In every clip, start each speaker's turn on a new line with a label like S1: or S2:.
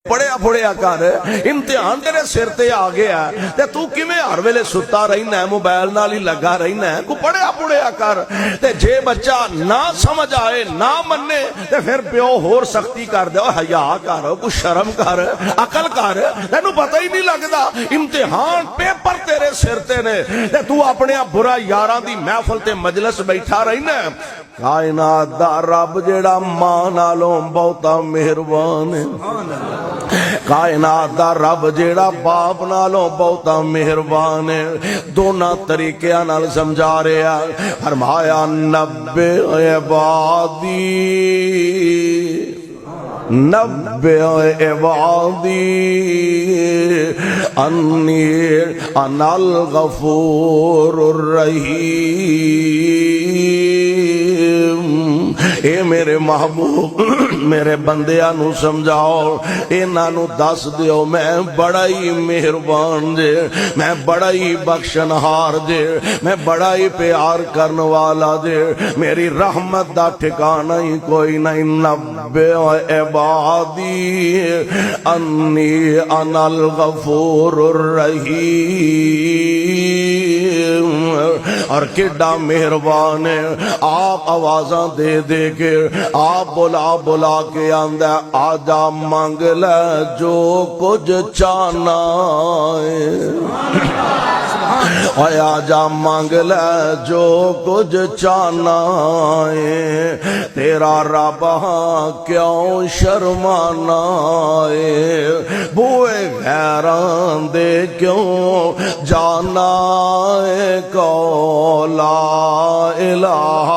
S1: پڑھیا پڑھیا کر امتحان تیرے سر تے آ گیا تے تو کیویں ہر ویلے ستا رہنا ہے موبائل نال ہی لگا رہنا ہے کو پڑھیا پڑھیا کر تے جے بچہ نہ سمجھ آئے نہ مننے تے پھر پیو ہور سختی کر دے حیا کر کو شرم کر عقل کر تینوں پتہ ہی نہیں لگدا امتحان پیپر تیرے سر تے نے تے تو اپنے برا یاراں دی محفل تے مجلس بیٹھا رہنا ہے کائنات دا رب جیڑا ماں نالوں بہتا مہربان ہے کائنات دا رب جیڑا باپ نالوں بہتا مہربان ہے دونوں طریقے نال سمجھا رہا فرمایا نبے عبادی نبے عبادی انی انا الغفور الرحیم اے میرے محبوب میرے بندیاں نو سمجھاؤ انہاں نو دس دیو میں بڑا ہی مہربان جے میں بڑا ہی بخشنہار جے میں بڑا ہی پیار کرن والا جے میری رحمت دا ٹھکانہ ہی کوئی نہیں نبے عبادی انی انا الغفور الرحیم اور کڈا مہربان ہے آپ آوازاں دے دے کے آپ بلا بلا کے آندہ آجا مانگ لے جو کچھ چاہنا ہے آجا مانگ لے جو کچھ چاہنا ہے تیرا رب کیوں شرمانا ہے بوئے غیران دے کیوں جانا ہے کو لا الہ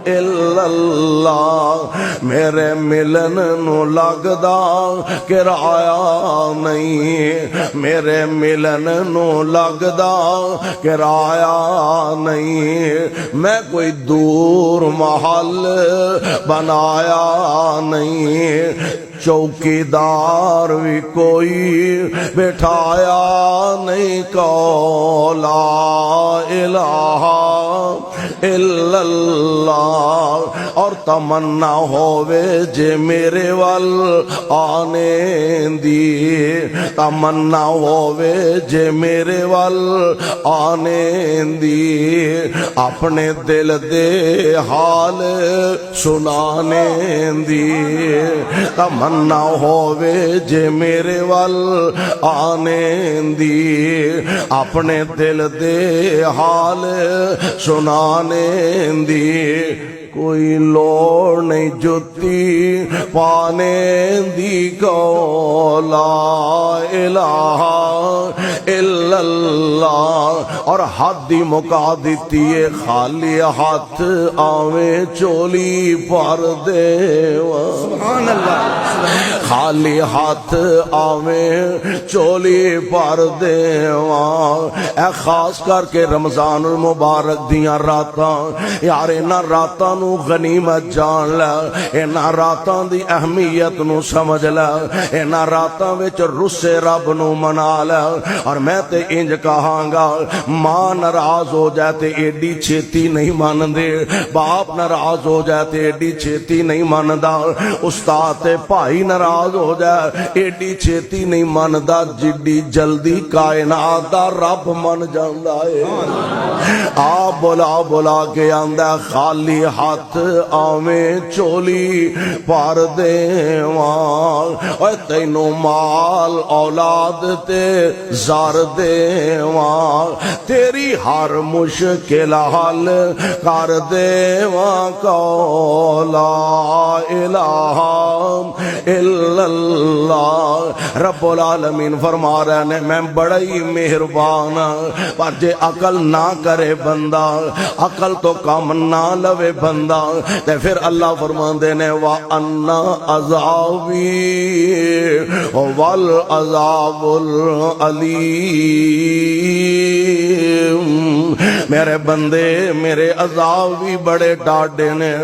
S1: الا اللہ میرے ملن نو لگدا کرایہ نہیں میرے ملن نو لگدا کرایہ نہیں میں کوئی دور محل بنایا نہیں چوکیدار بھی کوئی بٹھایا نہیں کو لا الہ الا اللہ اور تمنا ہووے جے میرے وال آنے دی تمنا ہووے جے میرے وال آنے دی اپنے دل دے حال سنانے دی تمنا ہووے جے میرے وال آنے دی اپنے دل دے حال سنانے دی کوئی لوڑ نہیں جتی پانے دی کو لا الہ الا اللہ اور حد دی مکا دیتی ہے خالی ہاتھ آویں چولی پر دے سبحان اللہ خالی ہاتھ آویں چولی پر دے اے خاص کر کے رمضان المبارک دیاں راتاں یار انہاں راتاں نو غنیمت جان لے انہاں راتاں دی اہمیت نو سمجھ لے انہاں راتاں وچ رسے رب نو منا لے اور میں تے انج کہاں گا ماں ناراض ہو جائے تے ایڈی چھیتی نہیں مان دے باپ ناراض ہو جائے تے ایڈی چھیتی نہیں ماندا استاد تے بھائی ناراض ہو جائے ایڈی چھیتی نہیں ماندا جڈی جلدی کائنات دا رب من جاندا ہے آ بلا بلا کے آندا خالی ہاتھ آویں چولی پار دیواں اوے تینوں مال اولاد تے زار دیواں تیری ہر مشکل حل کر دیواں کو لا الہ الا اللہ رب العالمین فرما رہے ہیں میں بڑا ہی مہربان پر جے عقل نہ کرے بندہ عقل تو کام نہ لوے بندہ تے پھر اللہ فرماندے نے وَأَنَّ عَذَابِي وَالْعَذَابُ الْعَلِيمُ میرے بندے میرے عذاب بھی بڑے ڈاڈے نے